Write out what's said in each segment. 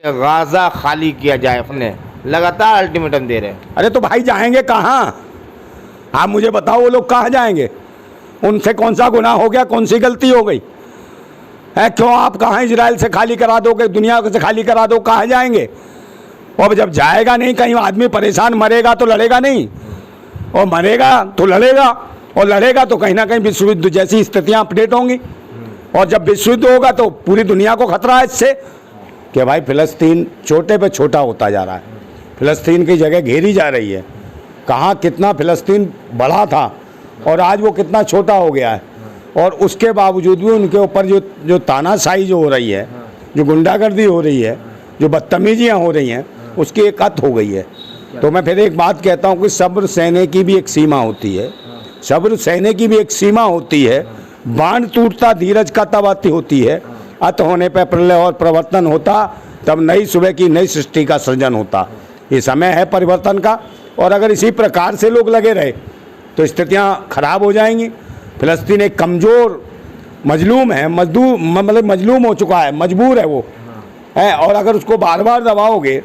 Gaza खाली किया जाए, अपने लगातार अल्टीमेटम दे रहे हैं। अरे तो भाई जाएंगे कहाँ? आप मुझे बताओ वो लोग कहाँ जाएंगे? उनसे कौन सा गुनाह हो गया, कौन सी गलती हो गई है? क्यों आप कहाँ इजराइल से खाली करा दोगे, दुनिया से खाली करा दो, कहाँ जाएंगे? और जब जाएगा नहीं, कहीं आदमी परेशान मरेगा तो लड़ेगा नहीं, और मरेगा तो लड़ेगा, और लड़ेगा तो कहीं ना कहीं विश्व युद्ध जैसी स्थितियाँ अपडेट होंगी। और जब विश्व युद्ध होगा तो पूरी दुनिया को खतरा है इससे कि भाई फिलिस्तीन छोटे पे छोटा होता जा रहा है, फिलिस्तीन की जगह घेरी जा रही है। कहाँ कितना फिलिस्तीन बड़ा था और आज वो कितना छोटा हो गया है। और उसके बावजूद भी उनके ऊपर जो तानाशाही जो हो रही है, जो गुंडागर्दी हो रही है, जो बदतमीजियाँ हो रही हैं, उसकी एक हद हो गई है। तो मैं फिर एक बात कहता हूँ कि सब्र सहने की भी एक सीमा होती है, सब्र सहने की भी एक सीमा होती है। बांध टूटता धीरज का तब अति होती है, अत होने पर प्रलय और प्रवर्तन होता, तब नई सुबह की नई सृष्टि का सृजन होता। ये समय है परिवर्तन का, और अगर इसी प्रकार से लोग लगे रहे तो स्थितियाँ खराब हो जाएंगी। फिलिस्तीन एक कमज़ोर मजलूम है, मतलब मजलूम हो चुका है, मजबूर है वो है। और अगर उसको बार बार दबाओगे,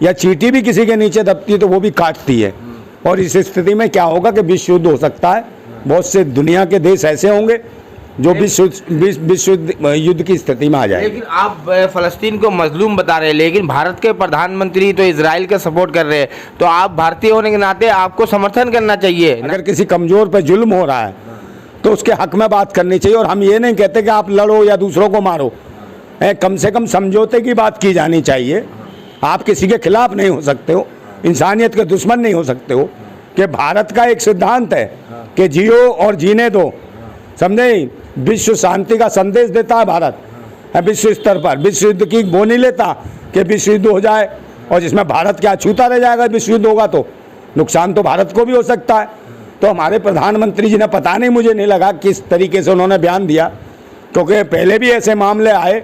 या चींटी भी किसी के नीचे दबती है तो वो भी काटती है। और इस स्थिति में क्या होगा कि विश्व युद्ध हो सकता है। बहुत से दुनिया के देश ऐसे होंगे जो विश्व युद्ध की स्थिति में आ जाए। लेकिन आप फ़लस्तीन को मजलूम बता रहे हैं, लेकिन भारत के प्रधानमंत्री तो इजराइल का सपोर्ट कर रहे हैं, तो आप भारतीय होने के नाते आपको समर्थन करना चाहिए। अगर किसी कमज़ोर पर जुल्म हो रहा है तो उसके हक में बात करनी चाहिए। और हम ये नहीं कहते कि आप लड़ो या दूसरों को मारो, कम से कम समझौते की बात की जानी चाहिए। आप किसी के खिलाफ नहीं हो सकते हो, इंसानियत के दुश्मन नहीं हो सकते हो। कि भारत का एक सिद्धांत है कि जियो और जीने दो, समझे? विश्व शांति का संदेश देता है भारत, विश्व स्तर पर। विश्व युद्ध की वो नहीं लेता कि विश्व युद्ध हो जाए और जिसमें भारत क्या छूता रह जाएगा। विश्व युद्ध होगा तो नुकसान तो भारत को भी हो सकता है। तो हमारे प्रधानमंत्री जी ने, पता नहीं, मुझे नहीं लगा किस तरीके से उन्होंने बयान दिया, क्योंकि पहले भी ऐसे मामले आए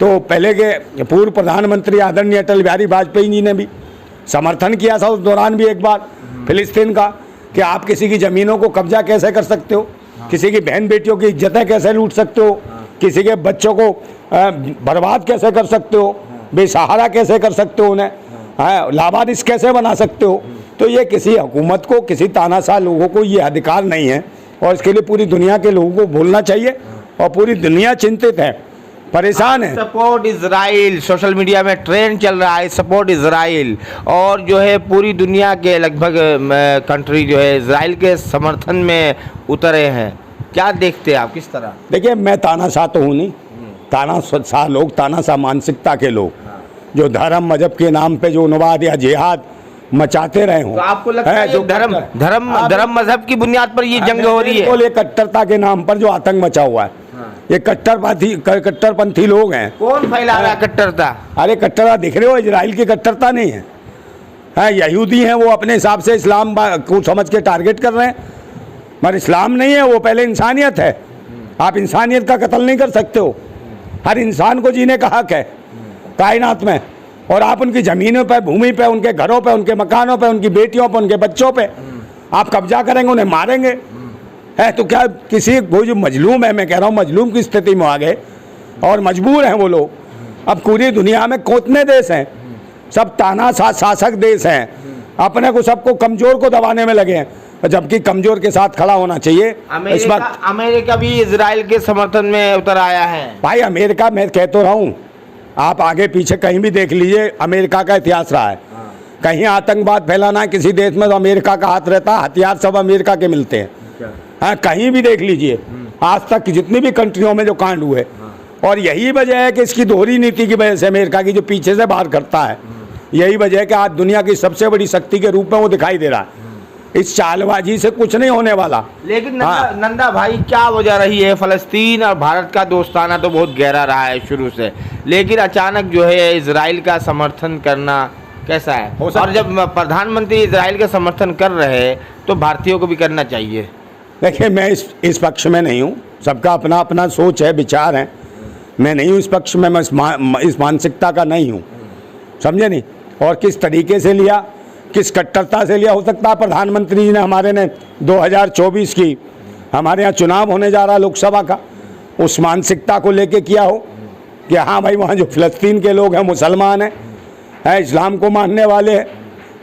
तो पहले के पूर्व प्रधानमंत्री आदरणीय अटल बिहारी वाजपेयी जी ने भी समर्थन किया था उस दौरान भी एक बार फिलिस्तीन का, कि आप किसी की ज़मीनों को कब्जा कैसे कर सकते हो, किसी की बहन बेटियों की इज्जतें कैसे लूट सकते हो, किसी के बच्चों को बर्बाद कैसे कर सकते हो, बेसहारा कैसे कर सकते हो, उन्हें लावारिस कैसे बना सकते हो। तो ये किसी हुकूमत को, किसी तानाशाह लोगों को ये अधिकार नहीं है। और इसके लिए पूरी दुनिया के लोगों को बोलना चाहिए। और पूरी दुनिया चिंतित है, परेशान है। सपोर्ट इजराइल सोशल मीडिया में ट्रेंड चल रहा है, सपोर्ट इजराइल, और जो है पूरी दुनिया के लगभग कंट्री जो है इजराइल के समर्थन में उतरे हैं। क्या देखते हैं आप, किस तरह? देखिए, मैं तानाशाह तो हूँ नहीं, तानाशाह लोग, तानाशाह मानसिकता के लोग जो धर्म मजहब के नाम पे जो उन्माद या जिहाद मचाते रहे हों। तो आपको लगता है जो धर्म मजहब की बुनियाद पर ये जंग हो रही है? ये कट्टरता के नाम पर जो आतंक मचा हुआ है, ये कट्टरपंथी लोग हैं। कौन फैला रहा है कट्टरता? अरे कट्टरता दिख रहे हो, इजराइल की कट्टरता नहीं है, यहूदी हैं, वो अपने हिसाब से इस्लाम को समझ के टारगेट कर रहे हैं, मगर इस्लाम नहीं है वो, पहले इंसानियत है। आप इंसानियत का कत्ल नहीं कर सकते हो। हर इंसान को जीने का हक है कायनात में, और आप उनकी ज़मीनों पर, भूमि पर, उनके घरों पर, उनके मकानों पर, उनकी बेटियों पर, उनके बच्चों पर आप कब्जा करेंगे, उन्हें मारेंगे। है तो क्या किसी वो जो मजलूम है, मैं कह रहा हूँ मजलूम की स्थिति में आ गए और मजबूर हैं वो लोग। अब पूरी दुनिया में कितने देश हैं, सब तानाशाह शासक देश हैं, अपने को सबको कमज़ोर को दबाने में लगे हैं, जबकि कमज़ोर के साथ खड़ा होना चाहिए। इस वक्त अमेरिका भी इजराइल के समर्थन में उतर आया है। भाई अमेरिका, मैं कह तो रहा हूँ, आप आगे पीछे कहीं भी देख लीजिए, अमेरिका का इतिहास रहा है। कहीं आतंकवाद फैलाना है किसी देश में तो अमेरिका का हाथ रहता है, हथियार सब अमेरिका के मिलते हैं। हाँ, कहीं भी देख लीजिए, आज तक जितनी भी कंट्रियों में जो कांड हुए। और यही वजह है कि इसकी दोहरी नीति की वजह से अमेरिका की जो पीछे से बाहर करता है, यही वजह है कि आज दुनिया की सबसे बड़ी शक्ति के रूप में वो दिखाई दे रहा है। इस चालबाजी से कुछ नहीं होने वाला। लेकिन नंदा भाई, क्या वजह रही है? फ़लस्तीन और भारत का दोस्ताना तो बहुत गहरा रहा है शुरू से, लेकिन अचानक जो है इजराइल का समर्थन करना कैसा है? और जब प्रधानमंत्री इजराइल का समर्थन कर रहे हैं तो भारतीयों को भी करना चाहिए। देखिए, मैं इस पक्ष में नहीं हूँ, सबका अपना अपना सोच है, विचार है। मैं नहीं हूँ इस पक्ष में, मैं इस मानसिकता का नहीं हूँ, समझे नहीं। और किस तरीके से लिया, किस कट्टरता से लिया, हो सकता है प्रधानमंत्री जी ने, हमारे ने 2024 की हमारे यहाँ चुनाव होने जा रहा है लोकसभा का, उस मानसिकता को लेके किया हो। कि हाँ भाई वहाँ जो फ़लस्तीन के लोग हैं मुसलमान हैं इस्लाम को मानने वाले हैं,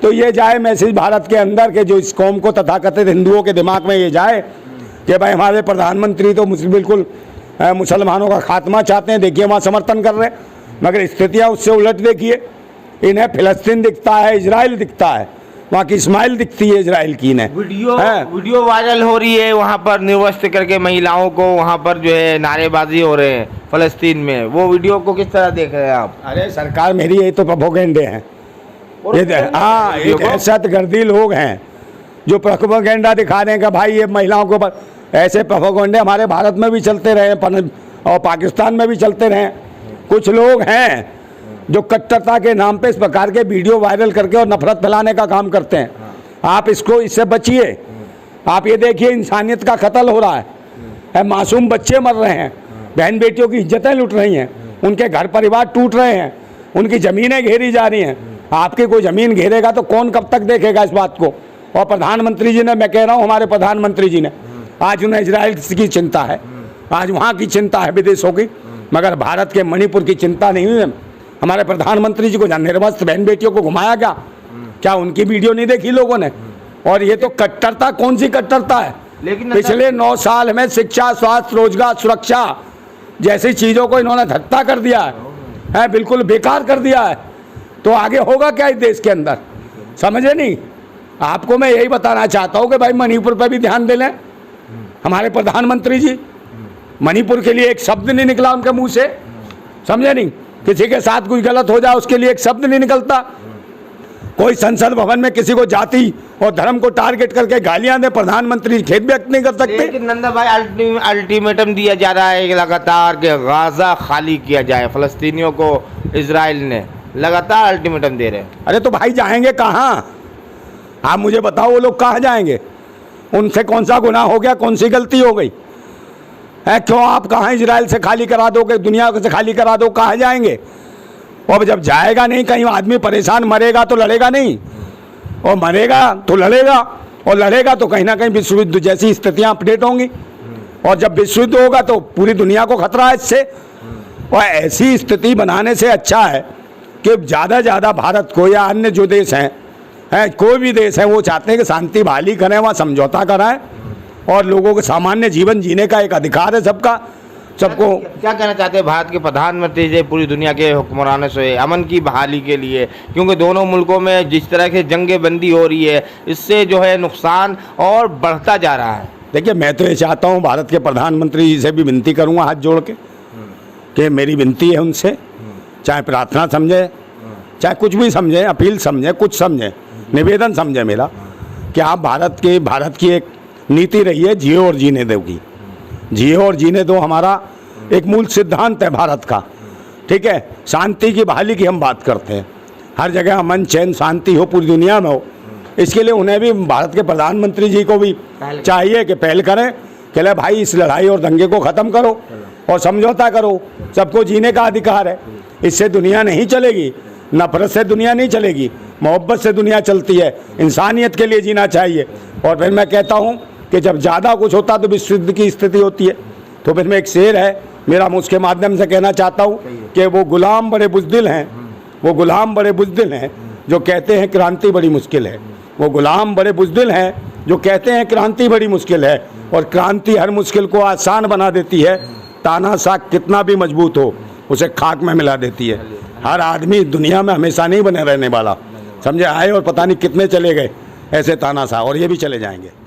तो ये जाए मैसेज भारत के अंदर के जो इस कौम को तथाकथित हिंदुओं के दिमाग में ये जाए कि भाई हमारे प्रधानमंत्री तो बिल्कुल मुसलमानों का खात्मा चाहते हैं। देखिए वहाँ समर्थन कर रहे हैं, मगर स्थितियाँ उससे उलट देखिए, इन्हें फ़लस्तीन दिखता है, इजराइल दिखता है, वहाँ की इस्माइल दिखती है इजराइल की इन्हें। वीडियो वायरल हो रही है, वहाँ पर निर्वस्त्र करके महिलाओं को वहाँ पर जो है नारेबाजी हो रहे हैं फ़लस्तीन में, वो वीडियो को किस तरह देख रहे हैं आप? अरे सरकार मेरी, ये तो प्रोपेगेंडे हैं, ये हाँ ये दहशतगर्दी लोग हैं जो प्रोपेगेंडा दिखा रहे हैं कि भाई ये महिलाओं के ऊपर। ऐसे प्रोपेगेंडे हमारे भारत में भी चलते रहे और पाकिस्तान में भी चलते रहे। कुछ लोग हैं जो कट्टरता के नाम पे इस प्रकार के वीडियो वायरल करके और नफरत फैलाने का काम करते हैं। आप इससे बचिए। आप ये देखिए इंसानियत का कत्ल हो रहा है, मासूम बच्चे मर रहे हैं, बहन बेटियों की इज्जतें लुट रही हैं, उनके घर परिवार टूट रहे हैं, उनकी ज़मीनें घेरी जा रही हैं। आपकी कोई ज़मीन घेरेगा तो कौन कब तक देखेगा इस बात को? और प्रधानमंत्री जी ने, मैं कह रहा हूँ हमारे प्रधानमंत्री जी ने, आज उन्हें इजराइल की चिंता है, आज वहाँ की चिंता है विदेशों की, मगर भारत के मणिपुर की चिंता नहीं है। हमारे प्रधानमंत्री जी को निर्वस्त्र बहन बेटियों को घुमाया क्या उनकी वीडियो नहीं देखी लोगों ने? और ये तो कट्टरता, कौन सी कट्टरता है? लेकिन पिछले 9 साल में शिक्षा, स्वास्थ्य, रोजगार, सुरक्षा जैसी चीज़ों को इन्होंने धत्ता कर दिया है, बिल्कुल बेकार कर दिया है। तो आगे होगा क्या इस देश के अंदर? समझे नहीं? आपको मैं यही बताना चाहता हूँ कि भाई मणिपुर पर भी ध्यान दे लें। हमारे प्रधानमंत्री जी, मणिपुर के लिए एक शब्द नहीं निकला उनके मुंह से, समझे नहीं? किसी के साथ कुछ गलत हो जाए उसके लिए एक शब्द नहीं निकलता। कोई संसद भवन में किसी को जाति और धर्म को टारगेट करके गालियां दे, प्रधानमंत्री खेद व्यक्त नहीं कर सकते। लेकिन नंदा भाई अल्टीमेटम दिया जा रहा है लगातार कि गाजा खाली किया जाए, फ़लस्तीनियों को इजराइल ने लगातार अल्टीमेटम दे रहे हैं। अरे तो भाई जाएंगे कहाँ? आप मुझे बताओ वो लोग कहाँ जाएंगे? उनसे कौन सा गुनाह हो गया, कौन सी गलती हो गई है? क्यों आप कहाँ इजराइल से खाली करा दोगे, दुनिया से खाली करा दो, कहाँ जाएंगे? और जब जाएगा नहीं, कहीं आदमी परेशान मरेगा तो लड़ेगा नहीं, और मरेगा तो लड़ेगा, और लड़ेगा तो कहीं ना कहीं विश्व युद्ध जैसी स्थितियाँ अपडेट होंगी, और जब विश्व युद्ध होगा तो पूरी दुनिया को खतरा है इससे। और ऐसी स्थिति बनाने से अच्छा है कि ज़्यादा भारत को या अन्य जो देश हैं कोई भी देश है, वो चाहते हैं कि शांति बहाली करें, वहाँ समझौता कराएं, और लोगों को सामान्य जीवन जीने का एक अधिकार है सबको। क्या कहना चाहते हैं भारत के प्रधानमंत्री जी पूरी दुनिया के हुक्मरानों से अमन की बहाली के लिए? क्योंकि दोनों मुल्कों में जिस तरह से जंगबंदी हो रही है, इससे जो है नुकसान और बढ़ता जा रहा है। देखिए मैं तो ये चाहता हूँ, भारत के प्रधानमंत्री जी से भी विनती करूँगा हाथ जोड़ के कि मेरी विनती है उनसे, चाहे प्रार्थना समझे, चाहे कुछ भी समझें, अपील समझें, कुछ समझें, निवेदन समझे मेरा, कि आप भारत की एक नीति रही है जियो और जीने दो की। जियो और जीने दो हमारा एक मूल सिद्धांत है भारत का, ठीक है? शांति की बहाली की हम बात करते हैं, हर जगह अमन चैन शांति हो, पूरी दुनिया में हो। इसके लिए उन्हें भी, भारत के प्रधानमंत्री जी को भी चाहिए कि पहल करें कि ले भाई इस लड़ाई और दंगे को ख़त्म करो और समझौता करो। सबको जीने का अधिकार है, इससे दुनिया नहीं चलेगी, नफरत से दुनिया नहीं चलेगी, मोहब्बत से दुनिया चलती है। इंसानियत के लिए जीना चाहिए। और फिर मैं कहता हूँ कि जब ज़्यादा कुछ होता तो विश्व युद्ध की स्थिति होती है। तो फिर मैं एक शेर है मेरा, मैं उसके माध्यम से कहना चाहता हूँ कि वो गुलाम बड़े बुज़दिल हैं, वो गुलाम बड़े बुज़दिल हैं जो कहते हैं क्रांति बड़ी मुश्किल है। वो गुलाम बड़े बुज़दिल हैं जो कहते हैं क्रांति बड़ी मुश्किल है, और क्रांति हर मुश्किल को आसान बना देती है। तानाशाह कितना भी मजबूत हो, उसे खाक में मिला देती है। हर आदमी दुनिया में हमेशा नहीं बने रहने वाला, समझे? आए और पता नहीं कितने चले गए ऐसे तानाशाह, और ये भी चले जाएंगे।